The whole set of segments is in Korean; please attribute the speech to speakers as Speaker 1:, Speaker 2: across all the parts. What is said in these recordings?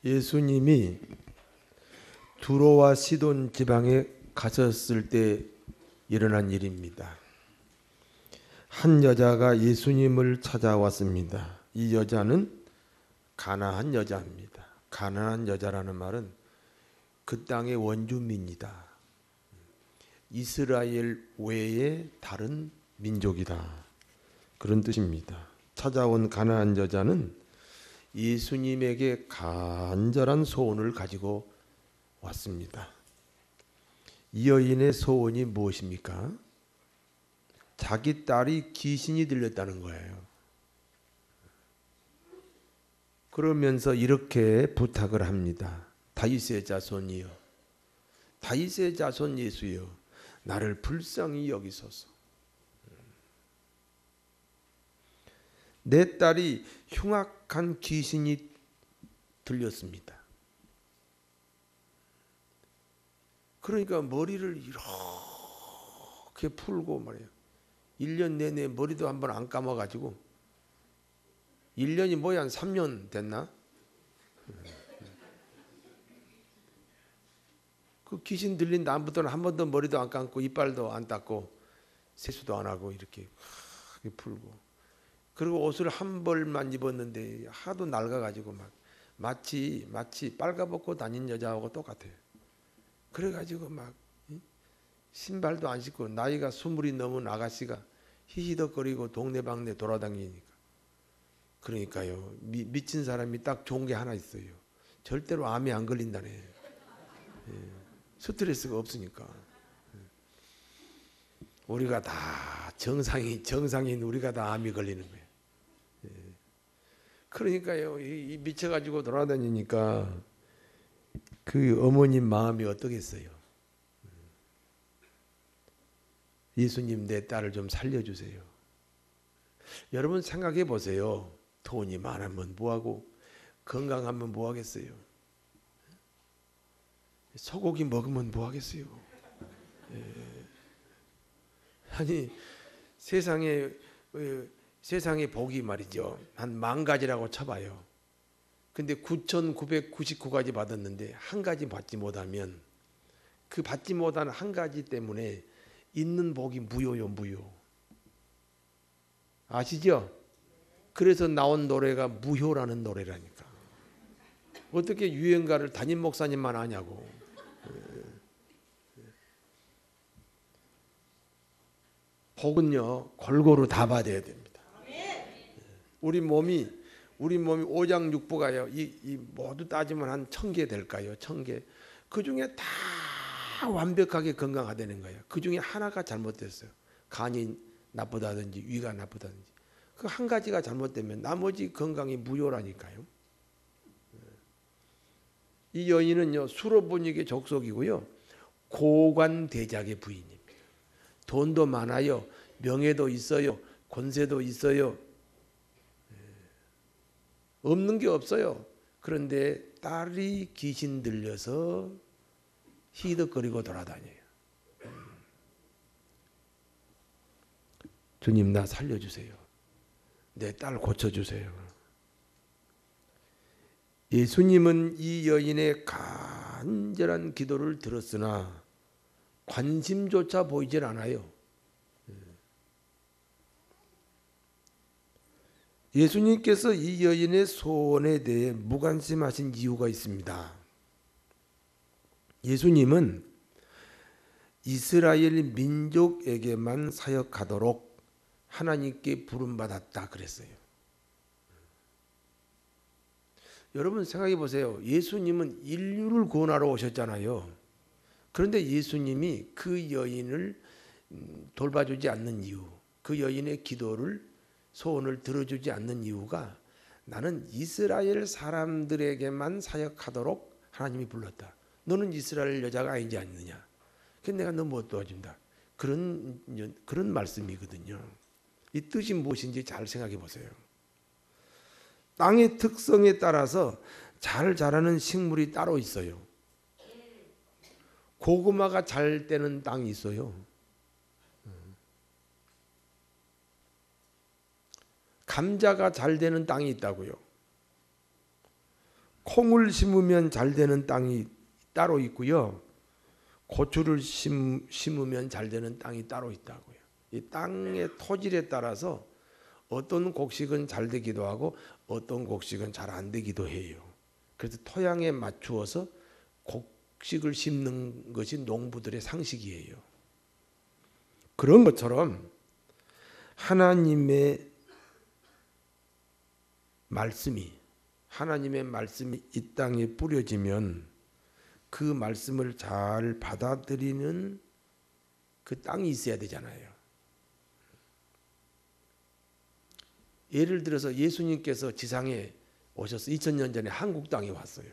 Speaker 1: 예수님이 두로와 시돈 지방에 가셨을 때 일어난 일입니다. 한 여자가 예수님을 찾아왔습니다. 이 여자는 가나안 여자입니다. 가나안 여자라는 말은 그 땅의 원주민이다. 이스라엘 외의 다른 민족이다. 그런 뜻입니다. 찾아온 가나안 여자는 예수님에게 간절한 소원을 가지고 왔습니다. 이 여인의 소원이 무엇입니까? 자기 딸이 귀신이 들렸다는 거예요. 그러면서 이렇게 부탁을 합니다. 다윗의 자손이여, 다윗의 자손 예수여, 나를 불쌍히 여기소서. 내 딸이 흉악한 귀신이 들렸습니다. 그러니까 머리를 이렇게 풀고 말이에요. 1년 내내 머리도 한번 안 감아가지고 1년이 뭐야 한 3년 됐나? 그 귀신 들린 다음부터는 한 번도 머리도 안 감고 이빨도 안 닦고 세수도 안 하고 이렇게 풀고, 그리고 옷을 한 벌만 입었는데 하도 낡아가지고 막 마치 빨가벗고 다닌 여자하고 똑같아요. 그래가지고 막 신발도 안 신고 나이가 20이 넘은 아가씨가 히히덕거리고 동네방네 돌아다니니까. 그러니까요, 미친 사람이 딱 좋은 게 하나 있어요. 절대로 암에 안 걸린다네. 스트레스가 없으니까. 우리가 다 정상인 우리가 다 암이 걸리는 거예요. 그러니까요, 이 미쳐가지고 돌아다니니까 그 어머님 마음이 어떠겠어요? 예수님, 내 딸을 좀 살려주세요. 여러분 생각해 보세요. 돈이 많으면 뭐하고 건강하면 뭐하겠어요? 소고기 먹으면 뭐하겠어요? 아니 세상의 복이 말이죠, 한 10,000가지라고 쳐봐요. 근데 9,999가지 받았는데 한 가지 받지 못하면 그 받지 못한 한 가지 때문에 있는 복이 무효요, 무효. 아시죠? 그래서 나온 노래가 무효라는 노래라니까. 어떻게 유행가를 담임 목사님만 아냐고. 복은요, 골고루 다 받아야 됩니다. 우리 몸이 오장육부가요, 이 모두 따지면 한 1,000개 될까요? 1,000개. 그 중에 다 완벽하게 건강하다는 거예요. 그 중에 하나가 잘못됐어요. 간이 나쁘다든지 위가 나쁘다든지. 그 한 가지가 잘못되면 나머지 건강이 무효라니까요. 이 여인은요, 수로보닉의 족속이고요, 고관대작의 부인입니다. 돈도 많아요. 명예도 있어요. 권세도 있어요. 없는 게 없어요. 그런데 딸이 귀신 들려서 히덕거리고 돌아다녀요. 주님, 나 살려주세요. 내 딸 고쳐주세요. 예수님은 이 여인의 간절한 기도를 들었으나 관심조차 보이질 않아요. 예수님께서 이 여인의 소원에 대해 무관심하신 이유가 있습니다. 예수님은 이스라엘 민족에게만 사역하도록 하나님께 부름받았다 그랬어요. 여러분 생각해 보세요. 예수님은 인류를 구원하러 오셨잖아요. 그런데 예수님이 그 여인을 돌봐주지 않는 이유, 그 여인의 소원을 들어주지 않는 이유가, 나는 이스라엘 사람들에게만 사역하도록 하나님이 불렀다. 너는 이스라엘 여자가 아니지 않느냐. 그래서 내가 너 못 도와준다. 그런 말씀이거든요. 이 뜻이 무엇인지 잘 생각해 보세요. 땅의 특성에 따라서 잘 자라는 식물이 따로 있어요. 고구마가 잘 되는 땅이 있어요. 감자가 잘 되는 땅이 있다고요. 콩을 심으면 잘 되는 땅이 따로 있고요. 고추를 심으면 잘 되는 땅이 따로 있다고요. 이 땅의 토질에 따라서 어떤 곡식은 잘 되기도 하고 어떤 곡식은 잘 안 되기도 해요. 그래서 토양에 맞추어서 곡식을 심는 것이 농부들의 상식이에요. 그런 것처럼 하나님의 말씀이 이 땅에 뿌려지면 그 말씀을 잘 받아들이는 그 땅이 있어야 되잖아요. 예를 들어서 예수님께서 지상에 오셔서 2000년 전에 한국 땅에 왔어요.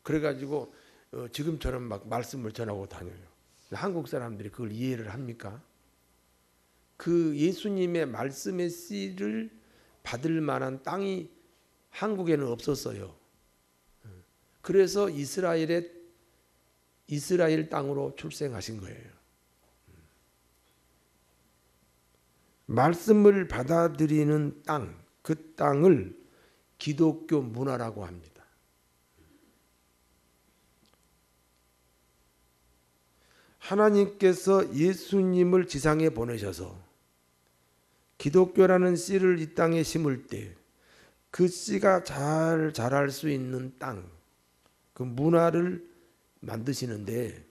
Speaker 1: 그래가지고 지금처럼 막 말씀을 전하고 다녀요. 한국 사람들이 그걸 이해를 합니까? 그 예수님의 말씀의 씨를 받을 만한 땅이 한국에는 없었어요. 그래서 이스라엘 땅으로 출생하신 거예요. 말씀을 받아들이는 땅, 그 땅을 기독교 문화라고 합니다. 하나님께서 예수님을 지상에 보내셔서 기독교라는 씨를 이 땅에 심을 때 그 씨가 잘 자랄 수 있는 땅, 그 문화를 만드시는데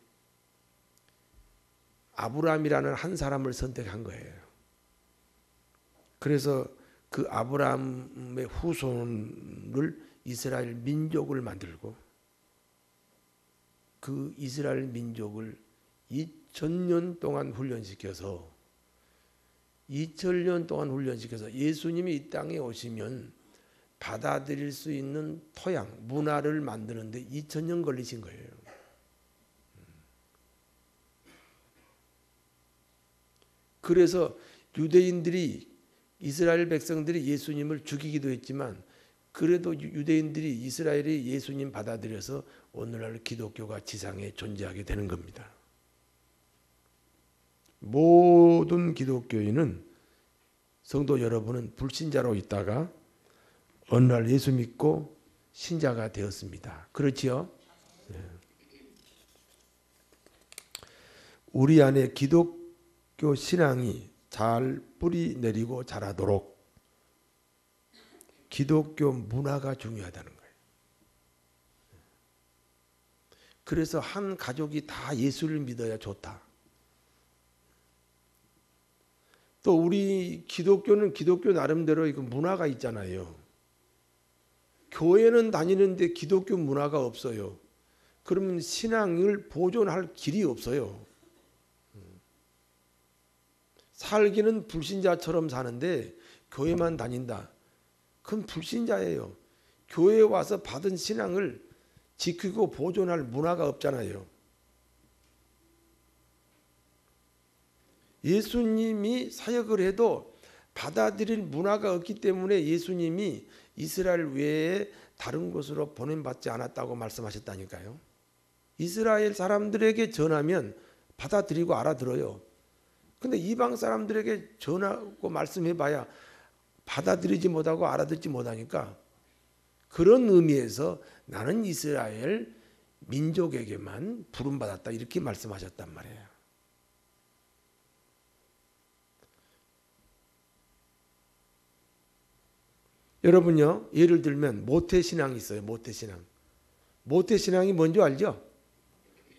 Speaker 1: 아브라함이라는 한 사람을 선택한 거예요. 그래서 그 아브라함의 후손을 이스라엘 민족을 만들고 그 이스라엘 민족을 2000년 동안 훈련시켜서 예수님이 이 땅에 오시면 받아들일 수 있는 토양, 문화를 만드는데 2000년 걸리신 거예요. 그래서 이스라엘 백성들이 예수님을 죽이기도 했지만 그래도 유대인들이 이스라엘이 예수님 받아들여서 오늘날 기독교가 지상에 존재하게 되는 겁니다. 모든 기독교인은 성도 여러분은 불신자로 있다가 어느 날 예수 믿고 신자가 되었습니다. 그렇지요? 우리 안에 기독교 신앙이 잘 뿌리 내리고 자라도록 기독교 문화가 중요하다는 거예요. 그래서 한 가족이 다 예수를 믿어야 좋다. 또 우리 기독교는 기독교 나름대로 이거 문화가 있잖아요. 교회는 다니는데 기독교 문화가 없어요. 그러면 신앙을 보존할 길이 없어요. 살기는 불신자처럼 사는데 교회만 다닌다. 그건 불신자예요. 교회에 와서 받은 신앙을 지키고 보존할 문화가 없잖아요. 예수님이 사역을 해도 받아들일 문화가 없기 때문에 예수님이 이스라엘 외에 다른 곳으로 보냄받지 않았다고 말씀하셨다니까요. 이스라엘 사람들에게 전하면 받아들이고 알아들어요. 근데 이방 사람들에게 전하고 말씀해봐야 받아들이지 못하고 알아듣지 못하니까 그런 의미에서 나는 이스라엘 민족에게만 부름받았다 이렇게 말씀하셨단 말이에요. 여러분요, 예를 들면 모태신앙이 있어요. 모태신앙이 뭔지 알죠?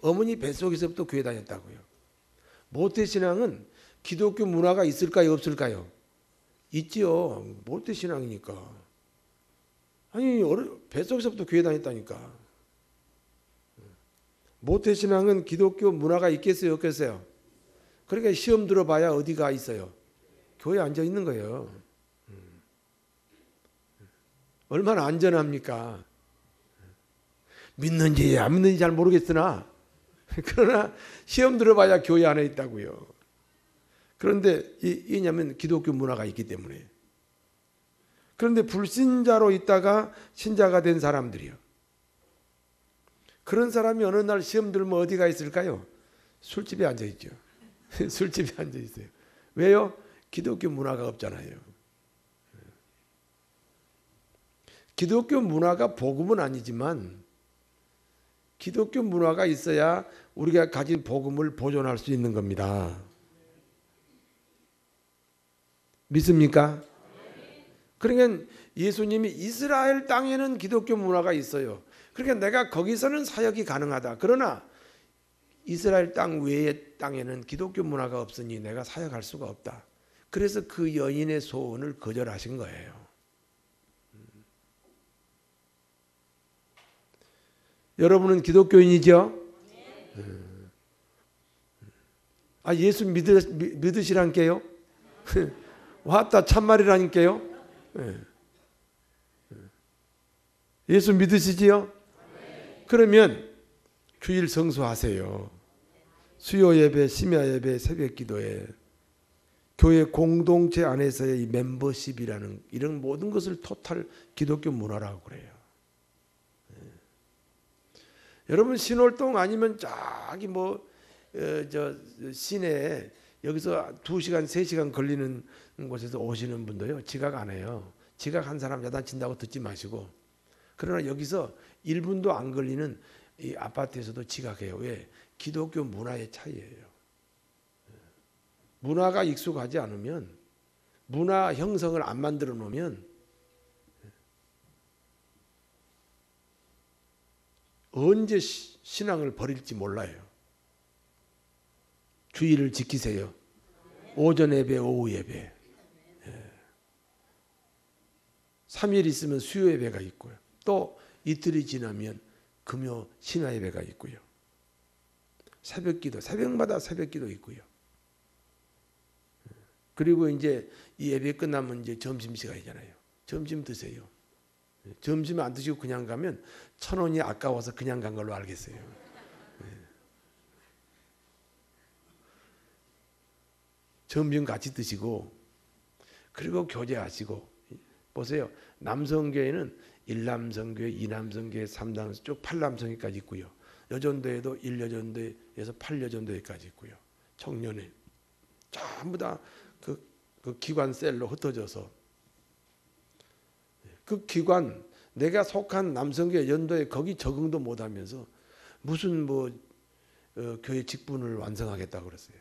Speaker 1: 어머니 뱃속에서부터 교회 다녔다고요. 모태신앙은 기독교 문화가 있을까요? 없을까요? 있지요. 모태신앙이니까. 아니 뱃속에서부터 교회 다녔다니까. 모태신앙은 기독교 문화가 있겠어요? 없겠어요? 그러니까 시험 들어봐야 어디가 있어요? 교회에 앉아 있는 거예요. 얼마나 안전합니까? 믿는지 안 믿는지 잘 모르겠으나 그러나 시험 들어봐야 교회 안에 있다고요. 그런데 왜냐하면 기독교 문화가 있기 때문에. 그런데 불신자로 있다가 신자가 된 사람들이요. 그런 사람이 어느 날 시험 들면 어디가 있을까요? 술집에 앉아 있죠. 술집에 앉아 있어요. 왜요? 기독교 문화가 없잖아요. 기독교 문화가 복음은 아니지만 기독교 문화가 있어야 우리가 가진 복음을 보존할 수 있는 겁니다. 믿습니까? 그러니까 예수님이 이스라엘 땅에는 기독교 문화가 있어요. 그러니까 내가 거기서는 사역이 가능하다. 그러나 이스라엘 땅 외의 땅에는 기독교 문화가 없으니 내가 사역할 수가 없다. 그래서 그 여인의 소원을 거절하신 거예요. 여러분은 기독교인이죠? 아, 예수 믿으시라니까요? 왔다 참말이라니까요? 예수 믿으시지요? 그러면 주일 성수하세요. 수요 예배, 심야 예배, 새벽 기도에 교회 공동체 안에서의 이 멤버십이라는 이런 모든 것을 토탈 기독교 문화라고 그래요. 여러분 신월동 아니면 저기 저 시내에 여기서 2시간, 3시간 걸리는 곳에서 오시는 분도요. 지각 안 해요. 지각한 사람 야단친다고 듣지 마시고. 그러나 여기서 1분도 안 걸리는 이 아파트에서도 지각해요. 왜? 기독교 문화의 차이예요. 문화가 익숙하지 않으면, 문화 형성을 안 만들어 놓으면 언제 신앙을 버릴지 몰라요. 주의를 지키세요. 오전 예배, 오후 예배. 3일 있으면 수요 예배가 있고요. 또 이틀이 지나면 금요 신화 예배가 있고요. 새벽 기도, 새벽마다 새벽 기도 있고요. 그리고 이제 이 예배 끝나면 이제 점심 시간이잖아요. 점심 드세요. 점심 안 드시고 그냥 가면 1,000원이 아까워서 그냥 간 걸로 알겠어요. 점심 같이 드시고 그리고 교제하시고 보세요. 남성교회는 1남성교회, 2남성교회, 3남성교회 쭉 8남성교회까지 있고요. 여전도에도 1여전도에서 8여전도회까지 있고요. 청년회 전부 다 그 기관 셀로 흩어져서 그 기관 내가 속한 남성교회 연도에 거기 적응도 못하면서 무슨 교회 직분을 완성하겠다고 그랬어요.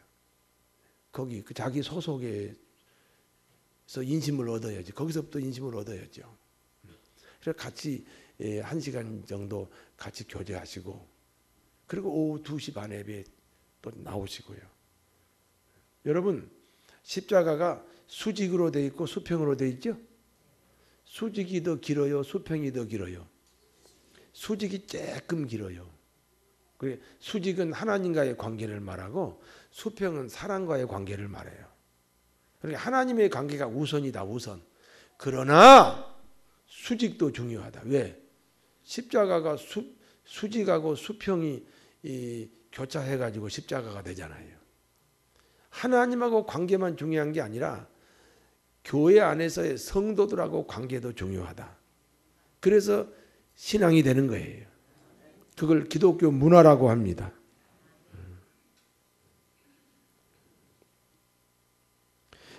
Speaker 1: 거기 그 자기 소속에서 인심을 얻어야지. 거기서부터 인심을 얻어야죠. 그래서 같이 1시간 정도 같이 교제하시고 그리고 오후 2시 반 예배 또 나오시고요. 여러분 십자가가 수직으로 돼 있고 수평으로 돼 있죠? 수직이 더 길어요? 수평이 더 길어요? 수직이 조금 길어요. 수직은 하나님과의 관계를 말하고 수평은 사람과의 관계를 말해요. 그러니까 하나님의 관계가 우선이다. 우선. 그러나 수직도 중요하다. 왜? 십자가가 수직하고 수평이 교차해가지고 십자가가 되잖아요. 하나님하고 관계만 중요한 게 아니라 교회 안에서의 성도들하고 관계도 중요하다. 그래서 신앙이 되는 거예요. 그걸 기독교 문화라고 합니다.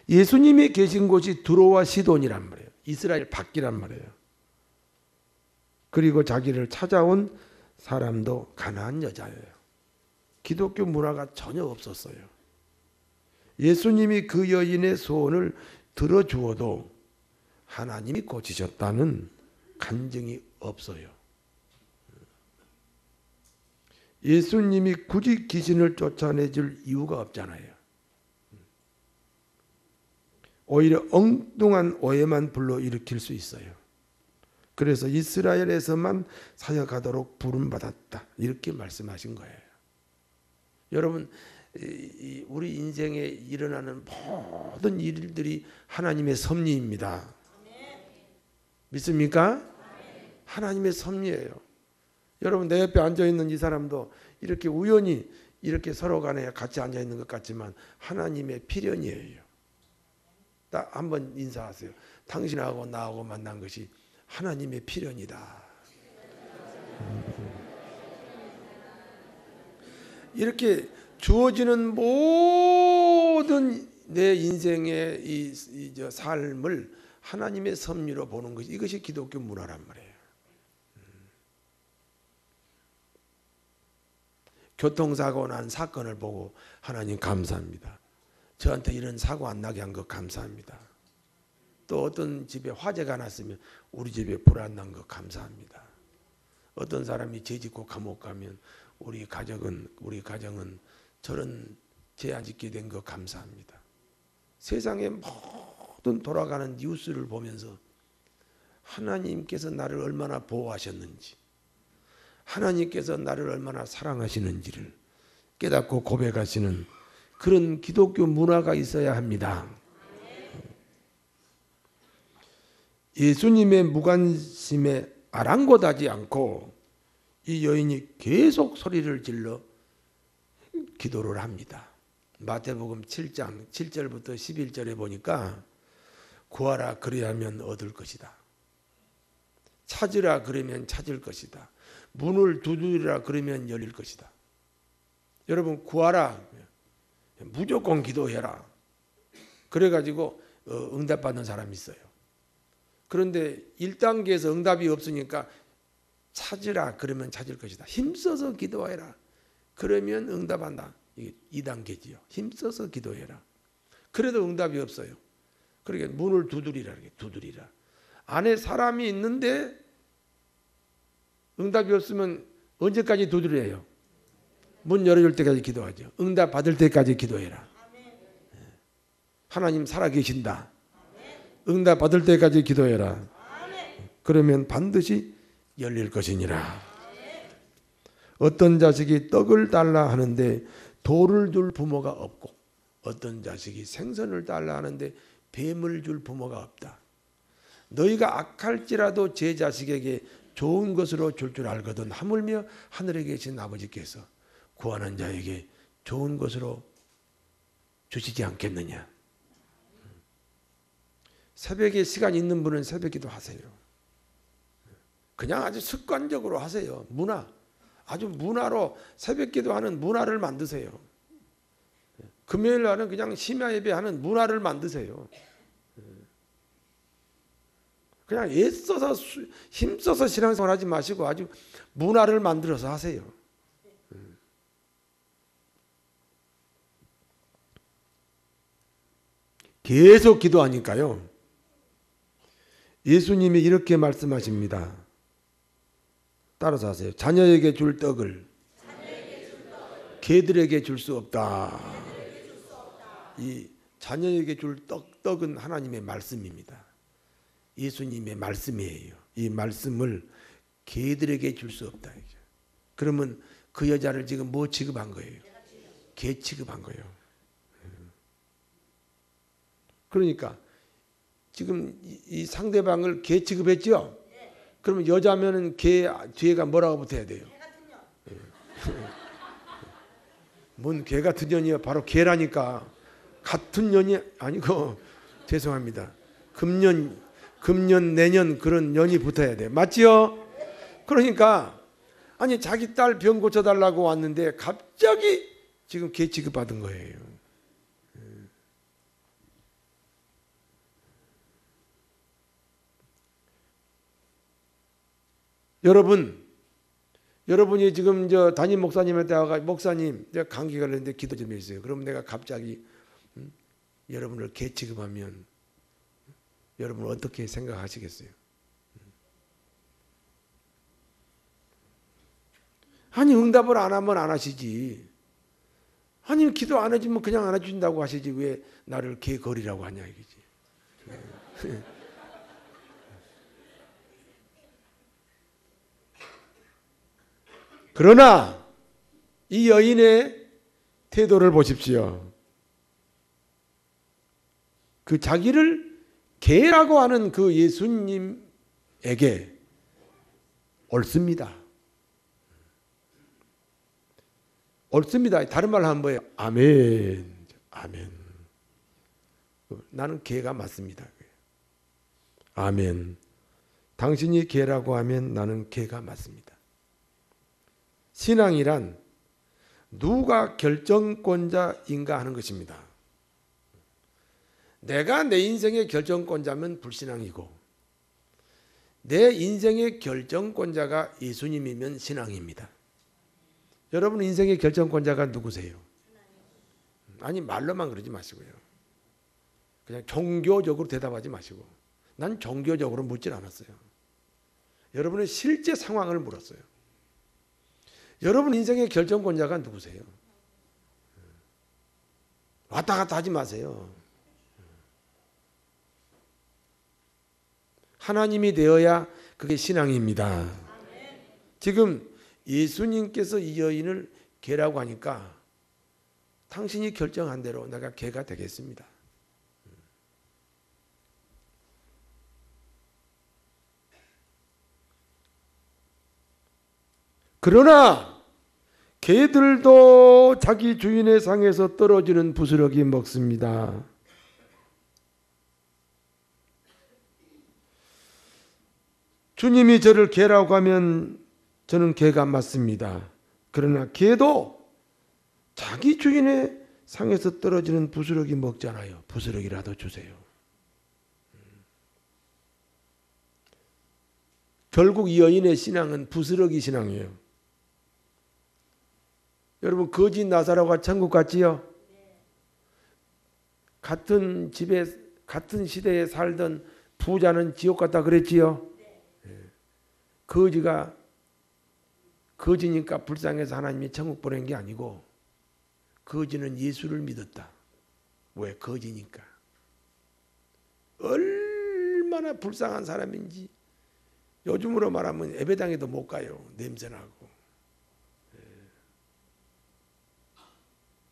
Speaker 1: 예수님이 계신 곳이 두로와 시돈이란 말이에요. 이스라엘 밖이란 말이에요. 그리고 자기를 찾아온 사람도 가나안 여자예요. 기독교 문화가 전혀 없었어요. 예수님이 그 여인의 소원을 들어주어도 하나님이 고치셨다는 간증이 없어요. 예수님이 굳이 귀신을 쫓아내줄 이유가 없잖아요. 오히려 엉뚱한 오해만 불러일으킬 수 있어요. 그래서 이스라엘에서만 사역하도록 부름받았다. 이렇게 말씀하신 거예요. 여러분 우리 인생에 일어나는 모든 일들이 하나님의 섭리입니다. 믿습니까? 하나님의 섭리예요. 여러분 내 옆에 앉아있는 이 사람도 이렇게 우연히 이렇게 서로 간에 같이 앉아있는 것 같지만 하나님의 필연이에요. 딱 한번 인사하세요. 당신하고 나하고 만난 것이 하나님의 필연이다. 이렇게 주어지는 모든 내 인생의 이 삶을 하나님의 섭리로 보는 것이 이것이 기독교 문화란 말이에요. 교통사고 난 사건을 보고 하나님 감사합니다. 저한테 이런 사고 안 나게 한 것 감사합니다. 또 어떤 집에 화재가 났으면 우리 집에 불 안 난 것 감사합니다. 어떤 사람이 죄 짓고 감옥 가면 우리 가정은 저런 죄 안 짓게 된 것 감사합니다. 세상의 모든 돌아가는 뉴스를 보면서 하나님께서 나를 얼마나 보호하셨는지, 하나님께서 나를 얼마나 사랑하시는지를 깨닫고 고백하시는 그런 기독교 문화가 있어야 합니다. 예수님의 무관심에 아랑곳하지 않고 이 여인이 계속 소리를 질러 기도를 합니다. 마태복음 7장 7절부터 11절에 보니까 구하라 그리하면 얻을 것이다. 찾으라 그러면 찾을 것이다. 문을 두드리라 그러면 열릴 것이다. 여러분 구하라 무조건 기도해라. 그래가지고 응답받는 사람이 있어요. 그런데 1단계에서 응답이 없으니까 찾으라 그러면 찾을 것이다. 힘써서 기도해라. 그러면 응답한다. 이게 2단계지요. 힘써서 기도해라. 그래도 응답이 없어요. 그러니까 문을 두드리라. 두드리라. 안에 사람이 있는데 응답이 없으면 언제까지 두드려요? 문 열어줄 때까지 기도하죠. 응답 받을 때까지 기도해라. 하나님 살아계신다. 응답 받을 때까지 기도해라. 그러면 반드시 열릴 것이니라. 어떤 자식이 떡을 달라 하는데 돌을 줄 부모가 없고 어떤 자식이 생선을 달라 하는데 뱀을 줄 부모가 없다. 너희가 악할지라도 제 자식에게 좋은 것으로 줄 줄 알거든 하물며 하늘에 계신 아버지께서 구하는 자에게 좋은 것으로 주시지 않겠느냐. 새벽에 시간 있는 분은 새벽 기도 하세요. 그냥 아주 습관적으로 하세요. 문화. 아주 문화로 새벽 기도하는 문화를 만드세요. 금요일 날은 그냥 심야 예배하는 문화를 만드세요. 그냥 애써서 힘써서 신앙생활 하지 마시고 아주 문화를 만들어서 하세요. 계속 기도하니까요. 예수님이 이렇게 말씀하십니다. 따라서 하세요. 자녀에게 줄 떡을 개들에게 줄 수 없다. 이 자녀에게 줄 떡은 하나님의 말씀입니다. 예수님의 말씀이에요. 이 말씀을 개들에게 줄 수 없다. 그러면 그 여자를 지금 뭐 취급한 거예요? 개 취급한 거예요. 그러니까 지금 이 상대방을 개 취급했죠? 그러면 여자면은 개 뒤에가 뭐라고 붙어야 돼요? 뭔 개 같은 년이요? 바로 개라니까. 같은 년이 아니고 죄송합니다. 금년 내년 그런 년이 붙어야 돼. 맞지요? 그러니까 아니 자기 딸 병 고쳐달라고 왔는데 갑자기 지금 개 취급받은 거예요. 여러분이 지금 저 담임 목사님한테 와가 목사님 내가 감기 걸렸는데 기도 좀 해주세요. 그럼 내가 갑자기 여러분을 개 취급하면 여러분 어떻게 생각하시겠어요? 아니 응답을 안 하면 안 하시지. 아니 기도 안 해주면 그냥 안 해준다고 하시지 왜 나를 개거리라고 하냐 이거지. 그러나 이 여인의 태도를 보십시오. 그 자기를 개라고 하는 그 예수님에게 옳습니다. 옳습니다. 다른 말로 하면 뭐예요? 아멘. 아멘. 나는 개가 맞습니다. 아멘. 당신이 개라고 하면 나는 개가 맞습니다. 신앙이란 누가 결정권자인가 하는 것입니다. 내가 내 인생의 결정권자면 불신앙이고 내 인생의 결정권자가 예수님이면 신앙입니다. 여러분 인생의 결정권자가 누구세요? 아니 말로만 그러지 마시고요. 그냥 종교적으로 대답하지 마시고 난 종교적으로 묻질 않았어요. 여러분의 실제 상황을 물었어요. 여러분 인생의 결정권자가 누구세요? 왔다 갔다 하지 마세요. 하나님이 되어야 그게 신앙입니다. 지금 예수님께서 이 여인을 개라고 하니까 당신이 결정한 대로 내가 개가 되겠습니다. 그러나 개들도 자기 주인의 상에서 떨어지는 부스러기 먹습니다. 주님이 저를 개라고 하면 저는 개가 맞습니다. 그러나 개도 자기 주인의 상에서 떨어지는 부스러기 먹잖아요. 부스러기라도 주세요. 결국 이 여인의 신앙은 부스러기 신앙이에요. 여러분 거지 나사로가 천국 갔지요? 같은 집에 같은 시대에 살던 부자는 지옥 갔다 그랬지요? 거지가 거지니까 불쌍해서 하나님이 천국 보낸 게 아니고 거지는 예수를 믿었다. 왜? 거지니까. 얼마나 불쌍한 사람인지 요즘으로 말하면 예배당에도 못 가요. 냄새나고.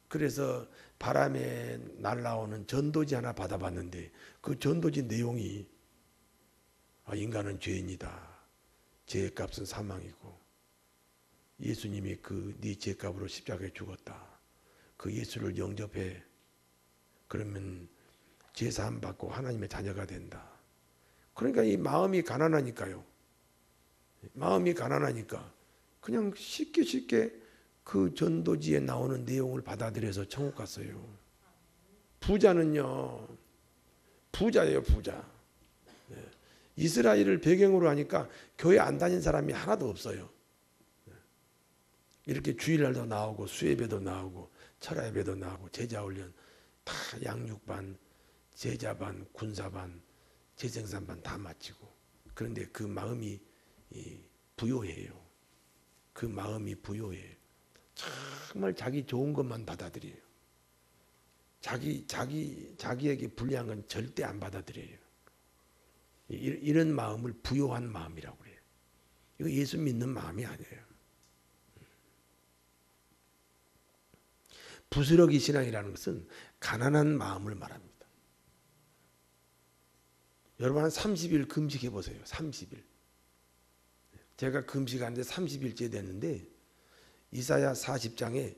Speaker 1: 그래서 바람에 날아오는 전도지 하나 받아봤는데 그 전도지 내용이 인간은 죄인이다. 죄의 값은 사망이고 예수님이 그 네 죄값으로 십자가에 죽었다. 그 예수를 영접해. 그러면 죄사함 받고 하나님의 자녀가 된다. 그러니까 이 마음이 가난하니까요. 마음이 가난하니까 그냥 쉽게 그 전도지에 나오는 내용을 받아들여서 천국 갔어요. 부자는요. 부자예요, 부자. 이스라엘을 배경으로 하니까 교회 안 다닌 사람이 하나도 없어요. 이렇게 주일날도 나오고 수예배도 나오고 철야예배도 나오고 제자훈련 다 양육반, 제자반, 군사반, 재생산반 다 마치고 그런데 그 마음이 부요해요. 그 마음이 부요해요. 정말 자기 좋은 것만 받아들여요. 자기에게 불리한 건 절대 안 받아들여요. 이런 마음을 부요한 마음이라고 그래요. 이거 예수 믿는 마음이 아니에요. 부스러기 신앙이라는 것은 가난한 마음을 말합니다. 여러분 한 30일 금식해 보세요. 30일. 제가 금식하는데 30일째 됐는데 이사야 40장에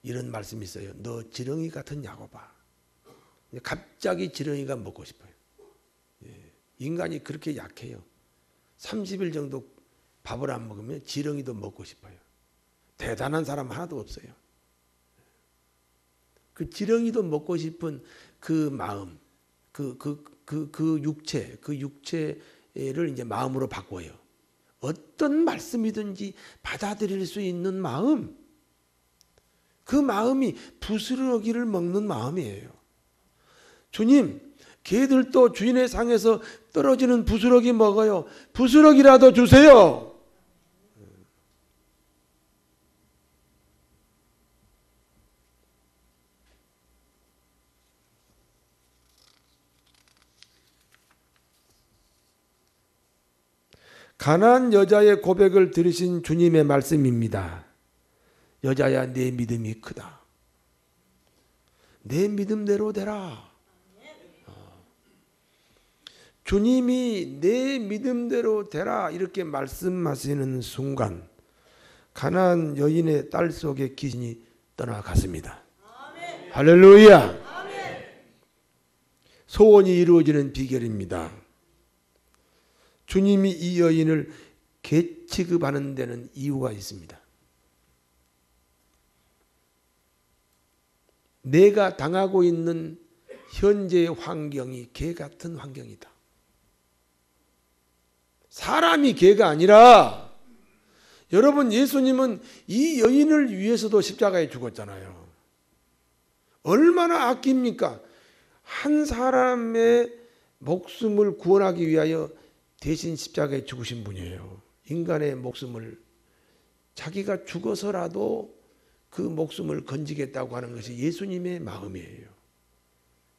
Speaker 1: 이런 말씀이 있어요. 너 지렁이 같은 야곱아. 갑자기 지렁이가 먹고 싶어요. 인간이 그렇게 약해요. 30일 정도 밥을 안 먹으면 지렁이도 먹고 싶어요. 대단한 사람 하나도 없어요. 그 지렁이도 먹고 싶은 그 마음, 그 육체를 이제 마음으로 바꿔요. 어떤 말씀이든지 받아들일 수 있는 마음, 그 마음이 부스러기를 먹는 마음이에요. 주님, 개들도 주인의 상에서 떨어지는 부스러기 먹어요. 부스러기라도 주세요. 가난한 여자의 고백을 들으신 주님의 말씀입니다. 여자야, 내 믿음이 크다. 내 믿음대로 되라. 주님이 내 믿음대로 되라 이렇게 말씀하시는 순간 가난한 여인의 딸 속의 귀신이 떠나갔습니다. 아멘. 할렐루야. 아멘. 소원이 이루어지는 비결입니다. 주님이 이 여인을 개 취급하는 데는 이유가 있습니다. 내가 당하고 있는 현재의 환경이 개 같은 환경이다. 사람이 개가 아니라, 여러분, 예수님은 이 여인을 위해서도 십자가에 죽었잖아요. 얼마나 아낍니까? 한 사람의 목숨을 구원하기 위하여 대신 십자가에 죽으신 분이에요. 인간의 목숨을 자기가 죽어서라도 그 목숨을 건지겠다고 하는 것이 예수님의 마음이에요.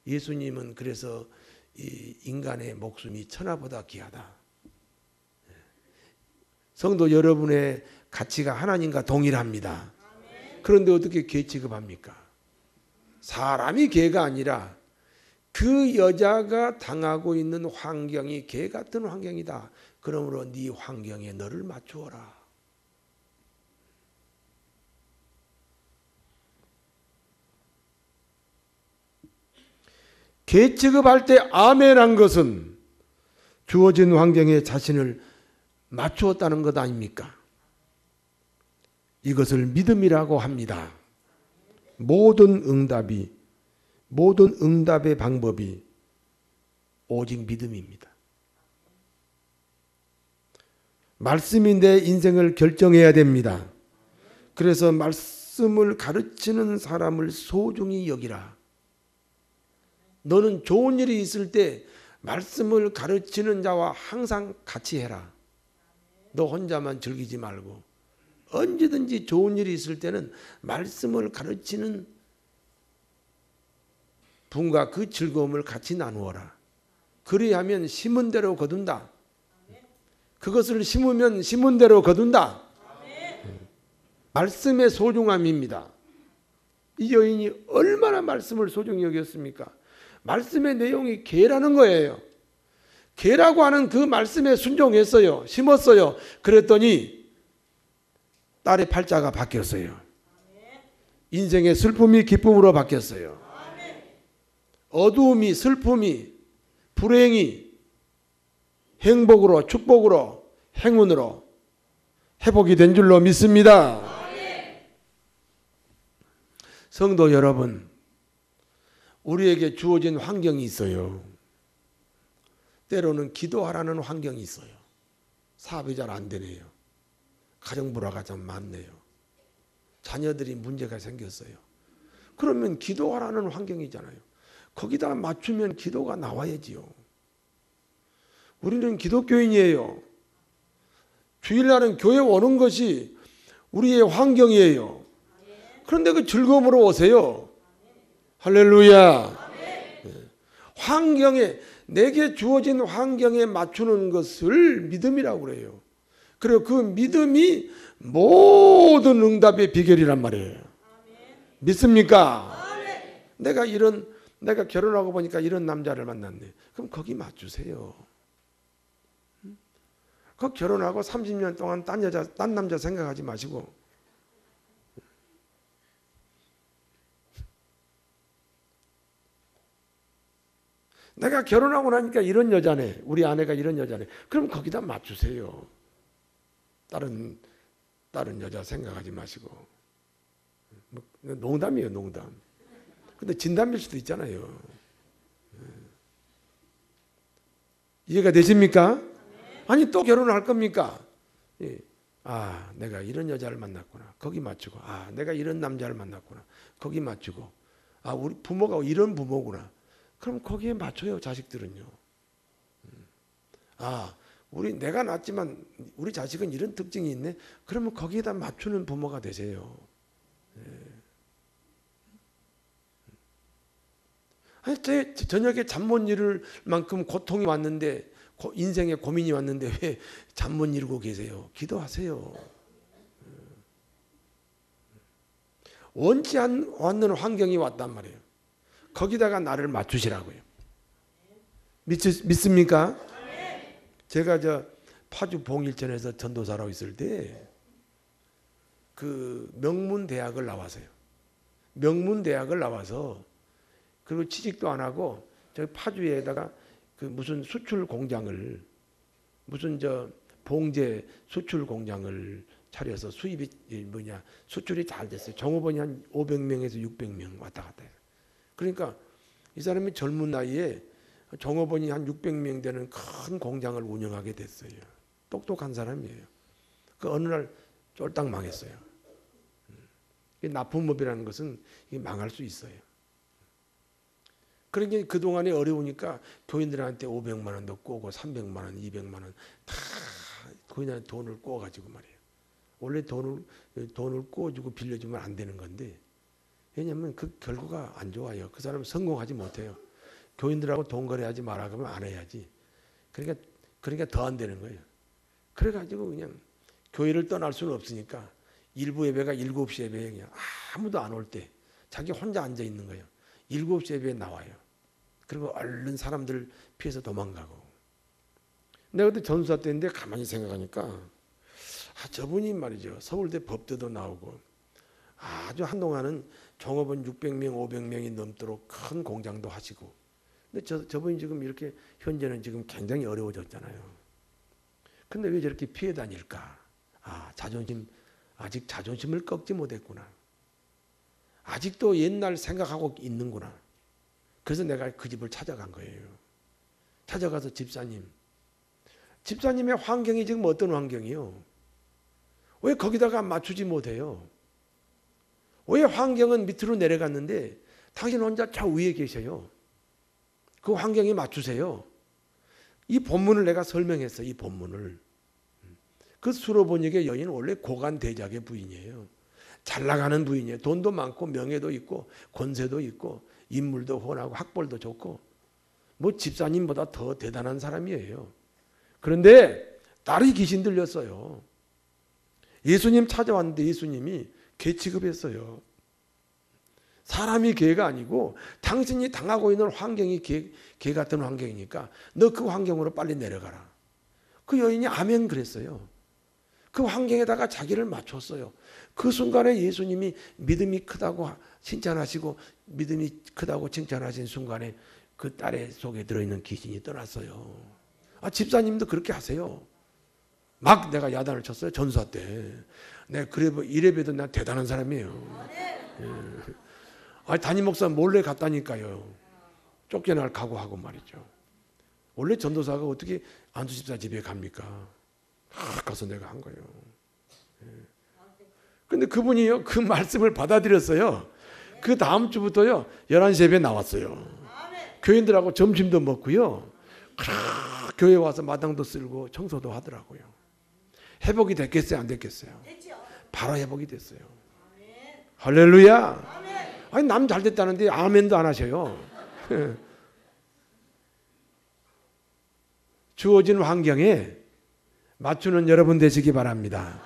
Speaker 1: 예수님은 그래서 이 인간의 목숨이 천하보다 귀하다. 성도 여러분의 가치가 하나님과 동일합니다. 그런데 어떻게 개 취급합니까? 사람이 개가 아니라 그 여자가 당하고 있는 환경이 개 같은 환경이다. 그러므로 네 환경에 너를 맞추어라. 개 취급할 때 아멘한 것은 주어진 환경에 자신을 맞추었다는 것 아닙니까? 이것을 믿음이라고 합니다. 모든 응답의 방법이 오직 믿음입니다. 말씀이 내 인생을 결정해야 됩니다. 그래서 말씀을 가르치는 사람을 소중히 여기라. 너는 좋은 일이 있을 때 말씀을 가르치는 자와 항상 같이 해라. 너 혼자만 즐기지 말고 언제든지 좋은 일이 있을 때는 말씀을 가르치는 분과 그 즐거움을 같이 나누어라. 그리하면 심은 대로 거둔다. 그것을 심으면 심은 대로 거둔다. 말씀의 소중함입니다. 이 여인이 얼마나 말씀을 소중히 여겼습니까? 말씀의 내용이 개라는 거예요. 개라고 하는 그 말씀에 순종했어요. 심었어요. 그랬더니 딸의 팔자가 바뀌었어요. 인생의 슬픔이 기쁨으로 바뀌었어요. 어두움이, 슬픔이, 불행이 행복으로, 축복으로, 행운으로 회복이 된 줄로 믿습니다. 성도 여러분, 우리에게 주어진 환경이 있어요. 때로는 기도하라는 환경이 있어요. 사업이 잘 안 되네요. 가정 불화가 좀 많네요. 자녀들이 문제가 생겼어요. 그러면 기도하라는 환경이잖아요. 거기다 맞추면 기도가 나와야지요. 우리는 기독교인이에요. 주일날은 교회 오는 것이 우리의 환경이에요. 그런데 그 즐거움으로 오세요. 할렐루야. 환경에, 내게 주어진 환경에 맞추는 것을 믿음이라고 그래요. 그리고 그 믿음이 모든 응답의 비결이란 말이에요. 믿습니까? 내가 결혼하고 보니까 이런 남자를 만났네. 그럼 거기 맞추세요. 그 결혼하고 30년 동안 딴 남자 생각하지 마시고 내가 결혼하고 나니까 이런 여자네. 우리 아내가 이런 여자네. 그럼 거기다 맞추세요. 다른 여자 생각하지 마시고. 농담이에요, 농담. 근데 진담일 수도 있잖아요. 이해가 되십니까? 아니, 또 결혼할 겁니까? 아, 내가 이런 여자를 만났구나. 거기 맞추고. 아, 내가 이런 남자를 만났구나. 거기 맞추고. 아, 우리 부모가 이런 부모구나. 그럼 거기에 맞춰요, 자식들은요. 아, 내가 낳았지만 우리 자식은 이런 특징이 있네. 그러면 거기에다 맞추는 부모가 되세요. 아니, 저녁에 잠 못 이룰 만큼 고통이 왔는데, 인생에 고민이 왔는데 왜 잠 못 이루고 계세요? 기도하세요. 원치 않는 환경이 왔단 말이에요. 거기다가 나를 맞추시라고요. 믿습니까? 제가 파주 봉일천에서 전도사로 있을 때 그 명문대학을 나와서요. 명문대학을 나와서 그리고 취직도 안 하고 저 파주에다가 그 무슨 수출 공장을 봉제 수출 공장을 차려서 수입이 수출이 잘 됐어요. 종업원이 한 500명에서 600명 왔다 갔다 해요. 그러니까 이 사람이 젊은 나이에 종업원이 한 600명 되는 큰 공장을 운영하게 됐어요. 똑똑한 사람이에요. 그 어느 날 쫄딱 망했어요. 납품업이라는 것은 망할 수 있어요. 그러니까 그동안에 어려우니까 교인들한테 500만 원도 꼬고 300만 원, 200만 원 다 교인한테 돈을 꼬가지고 말이에요. 원래 돈을 꼬주고 빌려주면 안 되는 건데, 왜냐하면 그 결과가 안 좋아요. 그 사람은 성공하지 못해요. 교인들하고 돈 거래하지 마라 그러면 안 해야지. 그러니까 더 안 되는 거예요. 그래가지고 그냥 교회를 떠날 수는 없으니까 일부 예배가 7시 예배에 그냥 아무도 안 올 때 자기 혼자 앉아 있는 거예요. 7시 예배에 나와요. 그리고 얼른 사람들 피해서 도망가고. 내가 그때 전수사 때인데 가만히 생각하니까 저분이 말이죠. 서울대 법대도 나오고 아주 한동안은 종업원 600명, 500명이 넘도록 큰 공장도 하시고. 근데 저분이 지금 이렇게 현재는 지금 굉장히 어려워졌잖아요. 근데 왜 저렇게 피해 다닐까? 아직 자존심을 꺾지 못했구나. 아직도 옛날 생각하고 있는구나. 그래서 내가 그 집을 찾아간 거예요. 찾아가서 집사님의 환경이 지금 어떤 환경이요? 왜 거기다가 맞추지 못해요? 왜 환경은 밑으로 내려갔는데 당신 혼자 저 위에 계셔요? 그 환경에 맞추세요. 이 본문을 내가 설명했어. 이 본문을. 그 수로보닉의 여인은 원래 고관대작의 부인이에요. 잘 나가는 부인이에요. 돈도 많고 명예도 있고 권세도 있고 인물도 훤하고 학벌도 좋고 뭐 집사님보다 더 대단한 사람이에요. 그런데 딸이 귀신 들렸어요. 예수님 찾아왔는데 예수님이 개 취급했어요. 사람이 개가 아니고 당신이 당하고 있는 환경이 개 같은 환경이니까 너 그 환경으로 빨리 내려가라. 그 여인이 아멘 그랬어요. 그 환경에다가 자기를 맞췄어요. 그 순간에 예수님이 믿음이 크다고 칭찬하시고 믿음이 크다고 칭찬하신 순간에 그 딸의 속에 들어있는 귀신이 떠났어요. 집사님도 그렇게 하세요. 막 내가 야단을 쳤어요. 전수사 때. 내가 그래 이래봬도 난 대단한 사람이에요. 담임 목사 몰래 갔다니까요. 쫓겨날 각오하고 말이죠. 원래 전도사가 어떻게 안수 집사 집에 갑니까? 가서 내가 한 거예요. 근데 그분이요, 그 말씀을 받아들였어요. 그 다음 주부터요, 11시 예배 나왔어요. 교인들하고 점심도 먹고요. 교회 와서 마당도 쓸고 청소도 하더라고요. 회복이 됐겠어요? 안 됐겠어요? 바로 회복이 됐어요. 할렐루야. 아니, 남 잘 됐다는데 아멘도 안 하셔요. 주어진 환경에 맞추는 여러분 되시기 바랍니다.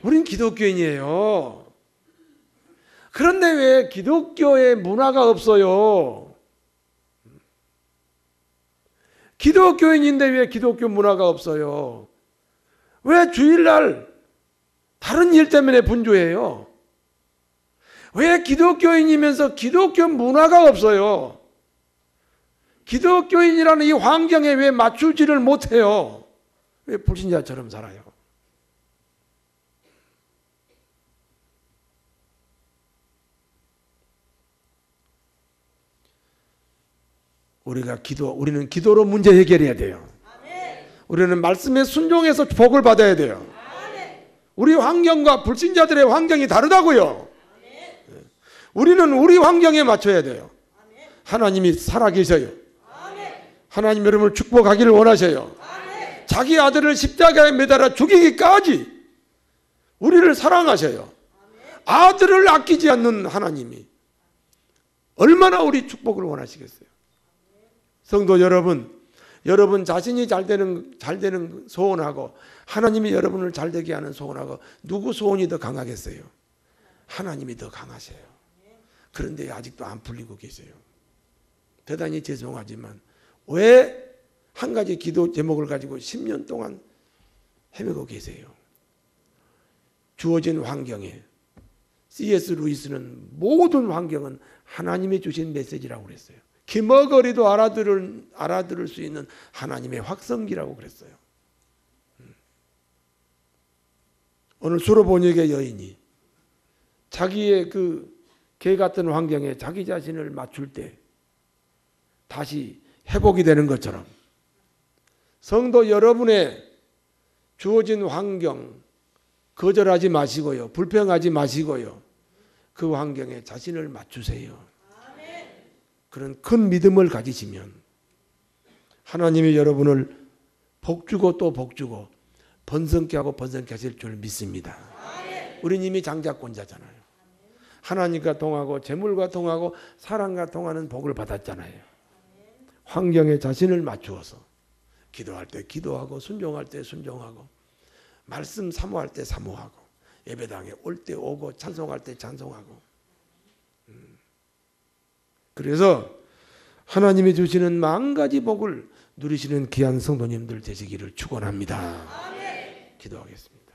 Speaker 1: 우린 기독교인이에요. 그런데 왜 기독교의 문화가 없어요? 기독교인인데 왜 기독교 문화가 없어요? 왜 주일날 다른 일 때문에 분주해요? 왜 기독교인이면서 기독교 문화가 없어요? 기독교인이라는 이 환경에 왜 맞추지를 못해요? 왜 불신자처럼 살아요? 우리는 기도로 문제 해결해야 돼요. 우리는 말씀에 순종해서 복을 받아야 돼요. 우리 환경과 불신자들의 환경이 다르다고요. 우리는 우리 환경에 맞춰야 돼요. 하나님이 살아계셔요. 하나님 여러분을 축복하기를 원하셔요. 자기 아들을 십자가에 매달아 죽이기까지 우리를 사랑하셔요. 아들을 아끼지 않는 하나님이 얼마나 우리 축복을 원하시겠어요. 성도 여러분 자신이 잘 되는 소원하고 하나님이 여러분을 잘 되게 하는 소원하고 누구 소원이 더 강하겠어요? 하나님이 더 강하세요. 그런데 아직도 안 풀리고 계세요. 대단히 죄송하지만 왜 한 가지 기도 제목을 가지고 10년 동안 헤매고 계세요? 주어진 환경에 C.S. 루이스는 모든 환경은 하나님이 주신 메시지라고 그랬어요. 기머거리도 알아들을 수 있는 하나님의 확성기라고 그랬어요. 오늘 수로보닉의 여인이 자기의 그 개 같은 환경에 자기 자신을 맞출 때 다시 회복이 되는 것처럼 성도 여러분의 주어진 환경 거절하지 마시고요. 불평하지 마시고요. 그 환경에 자신을 맞추세요. 그런 큰 믿음을 가지시면 하나님이 여러분을 복주고 또 복주고 번성케 하고 번성케 하실 줄 믿습니다. 우린 이미 장자권자잖아요. 하나님과 통하고 재물과 통하고 사랑과 통하는 복을 받았잖아요. 환경에 자신을 맞추어서 기도할 때 기도하고 순종할 때 순종하고 말씀 사모할 때 사모하고 예배당에 올 때 오고 찬송할 때 찬송하고 그래서 하나님이 주시는 만 가지 복을 누리시는 귀한 성도님들 되시기를 축원합니다. 기도하겠습니다.